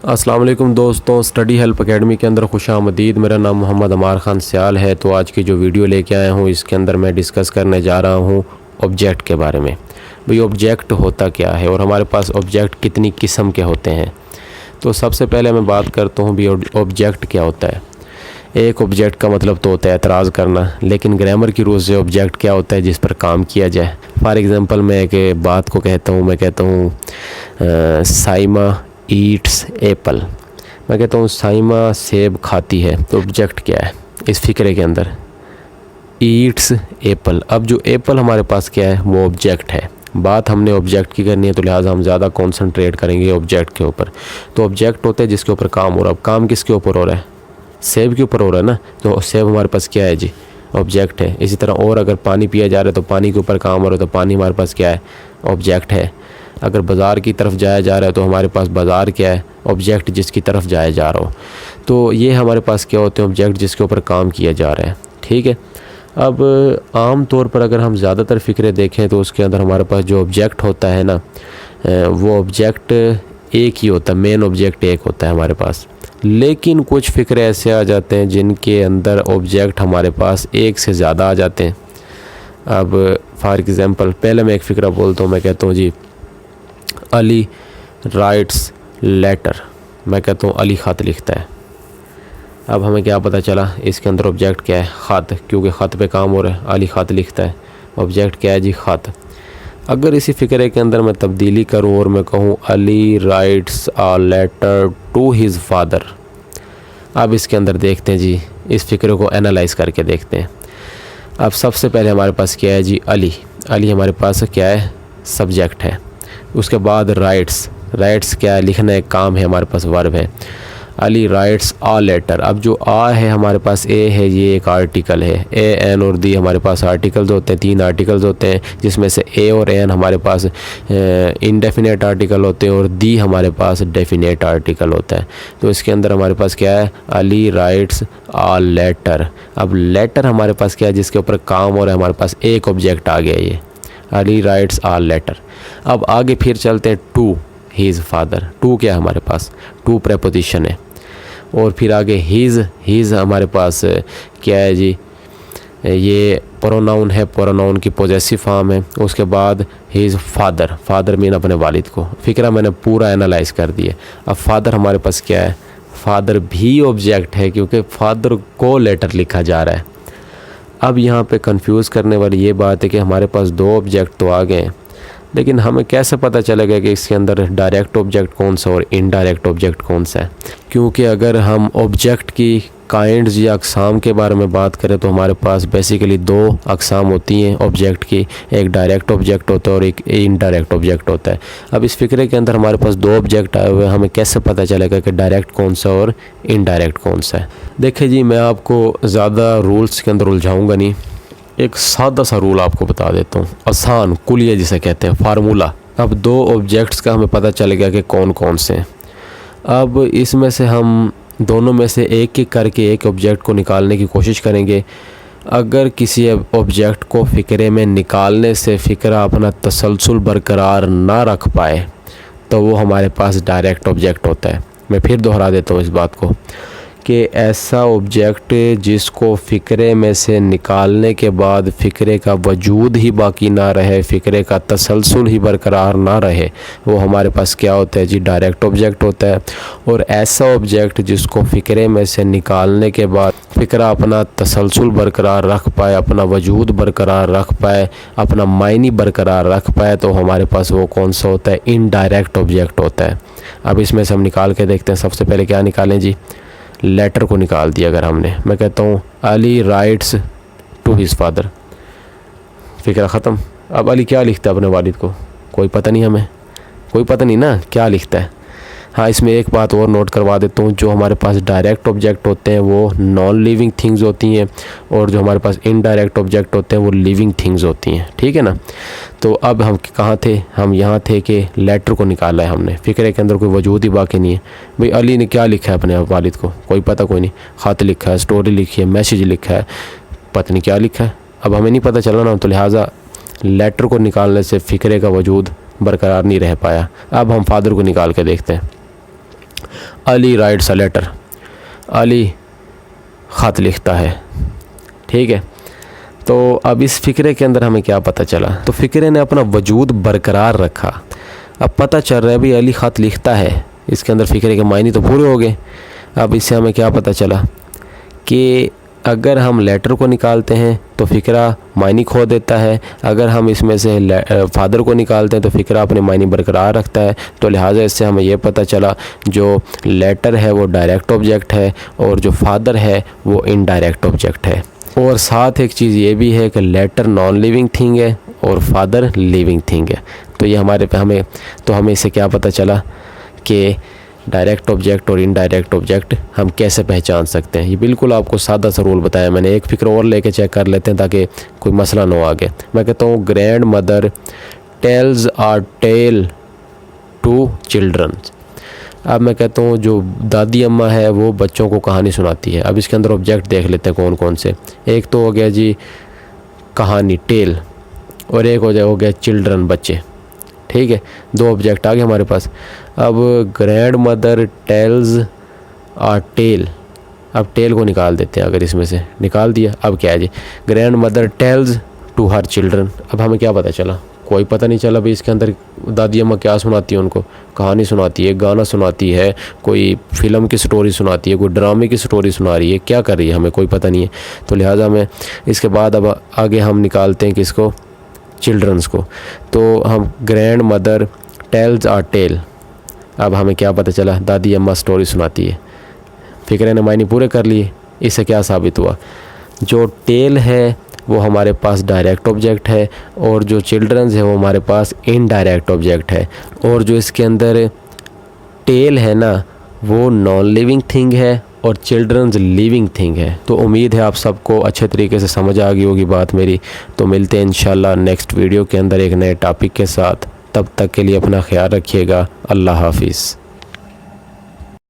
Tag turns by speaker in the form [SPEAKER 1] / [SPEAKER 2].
[SPEAKER 1] अस्सलाम वालेकुम दोस्तों, स्टडी हेल्प एकेडमी के अंदर खुशामदीद। मेरा नाम मोहम्मद अमार ख़ान सियाल है। तो आज की जो वीडियो लेके आया हूँ इसके अंदर मैं डिस्कस करने जा रहा हूँ ऑब्जेक्ट के बारे में। भाई ऑब्जेक्ट होता क्या है और हमारे पास ऑब्जेक्ट कितनी किस्म के होते हैं। तो सबसे पहले मैं बात करता हूँ भी ऑब्जेक्ट क्या होता है। एक ऑब्जेक्ट का मतलब तो होता है एतराज़ करना, लेकिन ग्रामर की रूल से ऑब्जेक्ट क्या होता है जिस पर काम किया जाए। फॉर एग्ज़ाम्पल मैं एक बात को कहता हूँ, मैं कहता हूँ साइमा ईट्स एप्पल। मैं कहता हूँ साइमा सेब खाती है। तो ऑब्जेक्ट क्या है इस फ़िक्रे के अंदर? Yeats Apple. अब जो एप्पल हमारे पास क्या है वो ऑब्जेक्ट है। बात हमने ऑब्जेक्ट की करनी है तो लिहाजा हम ज़्यादा कंसंट्रेट करेंगे ऑब्जेक्ट के ऊपर। तो ऑब्जेक्ट होते हैं जिसके ऊपर काम हो रहा है। अब काम किसके ऊपर हो रहा है? सेब के ऊपर हो रहा है ना। तो सेब हमारे पास क्या है जी? ऑब्जेक्ट है। इसी तरह और अगर पानी पिया जा रहा है तो पानी के ऊपर काम हो रहा है, तो पानी हमारे पास क्या है? ऑब्जेक्ट है। अगर बाज़ार की तरफ जाया जा रहा है तो हमारे पास बाज़ार क्या है? ऑब्जेक्ट जिसकी तरफ जाया जा रहा हो। तो ये हमारे पास क्या होते हैं? ऑब्जेक्ट जिसके ऊपर काम किया जा रहा है। ठीक है। अब आम तौर पर अगर हम ज़्यादातर फ़िक्रे देखें तो उसके अंदर हमारे पास जो ऑब्जेक्ट होता है ना, वो ऑब्जेक्ट एक ही होता है। मेन ऑब्जेक्ट एक होता है हमारे पास। लेकिन कुछ फ़िक्रे ऐसे आ जाते हैं जिनके अंदर ऑब्जेक्ट हमारे पास एक से ज़्यादा आ जाते हैं। अब फॉर एग्ज़ाम्पल पहले मैं एक फ़िक्रा बोलता हूँ। मैं कहता हूँ जी अली राइट्स लेटर। मैं कहता हूँ अली ख़त लिखता है। अब हमें क्या पता चला इसके अंदर ऑब्जेक्ट क्या है? ख़त, क्योंकि ख़त पे काम हो रहा है। अली ख़त लिखता है, ऑब्जेक्ट क्या है जी? ख़त। अगर इसी फ़िक्रे के अंदर मैं तब्दीली करूँ और मैं कहूँ Ali writes a letter to his father. अब इसके अंदर देखते हैं जी, इस फ़िक्रे को एनालाइज़ करके देखते हैं। अब सबसे पहले हमारे पास क्या है जी? अली। अली हमारे पास क्या है? सब्जेक्ट है। उसके बाद राइट्स। राइट्स क्या है? लिखना एक काम है, हमारे पास वर्ब है। Ali writes a letter. अब जो आ है हमारे पास, ए है, ये एक आर्टिकल है। ए एन और दी हमारे पास आर्टिकल्स होते हैं। 3 आर्टिकल्स होते हैं जिसमें से ए और एन हमारे पास इनडेफिनेट आर्टिकल होते हैं और दी हमारे पास डेफिनेट आर्टिकल होता है। तो इसके अंदर हमारे पास क्या है? Ali writes a letter. अब लेटर हमारे पास क्या है जिसके ऊपर काम हो रहा है? हमारे पास एक ऑब्जेक्ट आ गया, ये अली राइट्स आ लेटर। अब आगे फिर चलते हैं टू हीज़ फादर। टू क्या है हमारे पास? टू प्रेपोजिशन है। और फिर आगे हीज़ हमारे पास क्या है जी? ये प्रोनाउन है, प्रोनाउन की पॉजेसिव फॉर्म है। उसके बाद हीज़ फादर। फादर मीन अपने वालिद को। फ़िक्रा मैंने पूरा एनालाइज कर दिया। अब फादर हमारे पास क्या है? फादर भी ऑब्जेक्ट है क्योंकि फादर को लेटर लिखा जा रहा है। अब यहाँ पे कंफ्यूज करने वाली ये बात है कि हमारे पास 2 ऑब्जेक्ट तो आ गए हैं, लेकिन हमें कैसे पता चलेगा कि इसके अंदर डायरेक्ट ऑब्जेक्ट कौन सा और इनडायरेक्ट ऑब्जेक्ट कौन सा है? क्योंकि अगर हम ऑब्जेक्ट की काइंड्स या अक़साम के बारे में बात करें तो हमारे पास बेसिकली 2 अक़साम होती हैं ऑब्जेक्ट की। एक डायरेक्ट ऑब्जेक्ट होता है और एक इनडायरेक्ट ऑब्जेक्ट होता है। अब इस फ़िक्रे के अंदर हमारे पास 2 ऑब्जेक्ट आए हुए हैं, हमें कैसे पता चलेगा कि डायरेक्ट कौन सा और इनडायरेक्ट कौन सा है? देखिए जी, मैं आपको ज़्यादा रूल्स के अंदर उलझाऊँगा नहीं। एक सादा सा रूल आपको बता देता हूँ, आसान कुलिया जिसे कहते हैं, फार्मूला। अब 2 ऑब्जेक्ट्स का हमें पता चलेगा कि कौन कौन से हैं। अब इसमें से हम दोनों में से एक एक करके एक ऑब्जेक्ट को निकालने की कोशिश करेंगे। अगर किसी ऑब्जेक्ट को फ़िक्रे में निकालने से फ़िक्रा अपना तसलसल बरकरार ना रख पाए तो वो हमारे पास डायरेक्ट ऑब्जेक्ट होता है। मैं फिर दोहरा देता हूँ इस बात को कि ऐसा ऑब्जेक्ट जिसको फ़िक्रे में से निकालने के बाद फ़िक्रे का वजूद ही बाकी ना रहे, फ़िक्रे का तसलसल ही बरकरार ना रहे, वो हमारे पास क्या होता है जी? डायरेक्ट ऑब्जेक्ट होता है। और ऐसा ऑब्जेक्ट जिसको फ़िक्रे में से निकालने के बाद फ़िक्रा अपना तसलसल बरकरार रख पाए, अपना वजूद बरकरार रख पाए, अपना मायने बरकरार रख पाए, तो हमारे पास वो कौन सा होता है? इनडायरेक्ट ऑब्जेक्ट होता है। अब इसमें से हम निकाल के देखते हैं। सबसे पहले क्या निकालें जी? लेटर को निकाल दिया अगर हमने। मैं कहता हूँ Ali writes to his father, फ़िक्रा ख़त्म। अब अली क्या लिखता है अपने वालिद को? कोई पता नहीं, हमें कोई पता नहीं ना क्या लिखता है। हाँ, इसमें एक बात और नोट करवा देता हूँ, जो हमारे पास डायरेक्ट ऑब्जेक्ट होते हैं वो नॉन लिविंग थिंग्स होती हैं और जो हमारे पास इनडायरेक्ट ऑब्जेक्ट होते हैं वो लिविंग थिंग्स होती हैं। ठीक है ना। तो अब हम कहाँ थे? हम यहाँ थे कि लेटर को निकाला है हमने। फ़िक्रे के अंदर कोई वजूद ही बाकी नहीं है। भाई अली ने क्या लिखा है अपने वालिद को? कोई पता कोई नहीं। ख़त लिखा है, स्टोरी लिखी है, मैसेज लिखा है, पता नहीं क्या लिखा है। अब हमें नहीं पता चला ना, तो लिहाजा लेटर को निकालने से फ़िक्रे का वजूद बरकरार नहीं रह पाया। अब हम फादर को निकाल के देखते हैं। Ali writes a letter, Ali ख़त लिखता है। ठीक है, तो अब इस फ़िक्रे के अंदर हमें क्या पता चला, तो फ़िक्रे ने अपना वजूद बरकरार रखा। अब पता चल रहा है भाई अली ख़त लिखता है, इसके अंदर फ़िक्रे के मायने तो पूरे हो गए। अब इससे हमें क्या पता चला कि अगर हम लेटर को निकालते हैं तो फ़िक्रा मायने खो देता है, अगर हम इसमें से फादर को निकालते हैं तो फ़िक्रा अपने मायने बरकरार रखता है। तो लिहाजा इससे हमें ये पता चला जो लेटर है वो डायरेक्ट ऑब्जेक्ट है और जो फादर है वो इनडायरेक्ट ऑब्जेक्ट है। और साथ एक चीज़ ये भी है कि लेटर नॉन लिविंग थिंग है और फादर लिविंग थिंग है। तो ये हमें इससे क्या पता चला कि डायरेक्ट ऑब्जेक्ट और इनडायरेक्ट ऑब्जेक्ट हम कैसे पहचान सकते हैं। ये बिल्कुल आपको सादा सा रूल बताया मैंने। एक फ़िक्र और लेके चेक कर लेते हैं ताकि कोई मसला ना हो आगे। मैं कहता हूँ grandmother tells a tale to children. अब मैं कहता हूँ जो दादी अम्मा है वो बच्चों को कहानी सुनाती है। अब इसके अंदर ऑब्जेक्ट देख लेते हैं कौन कौन से। एक तो हो गया जी कहानी टेल, और एक हो गया चिल्ड्रन बच्चे। ठीक है, दो ऑब्जेक्ट आ गए हमारे पास। अब grand mother tells a tell, अब टेल को निकाल देते हैं। अगर इसमें से निकाल दिया, अब क्या है जी grandmother tells to her children. अब हमें क्या पता चला, कोई पता नहीं चला भाई इसके अंदर दादी अम्मा क्या सुनाती है उनको, कहानी सुनाती है, गाना सुनाती है, कोई फ़िल्म की स्टोरी सुनाती है, कोई ड्रामे की स्टोरी सुना रही है, क्या कर रही है हमें कोई पता नहीं है। तो लिहाजा हमें इसके बाद अब आगे हम निकालते हैं किसको, चिल्ड्रंस को। तो हम grand mother tells a tell, अब हमें क्या पता चला दादी अम्मा स्टोरी सुनाती है। फ़िक्रे ने मायने पूरे कर लिए। इससे क्या साबित हुआ, जो टेल है वो हमारे पास डायरेक्ट ऑब्जेक्ट है और जो चिल्ड्रंस है वो हमारे पास इनडायरेक्ट ऑब्जेक्ट है। और जो इसके अंदर टेल है ना वो नॉन लिविंग थिंग है और चिल्ड्रंस लिविंग थिंग है। तो उम्मीद है आप सबको अच्छे तरीके से समझ आ गई होगी बात मेरी। तो मिलते हैं इंशाल्लाह नेक्स्ट वीडियो के अंदर एक नए टॉपिक के साथ। तब तक के लिए अपना ख्याल रखिएगा। अल्लाह हाफिज़।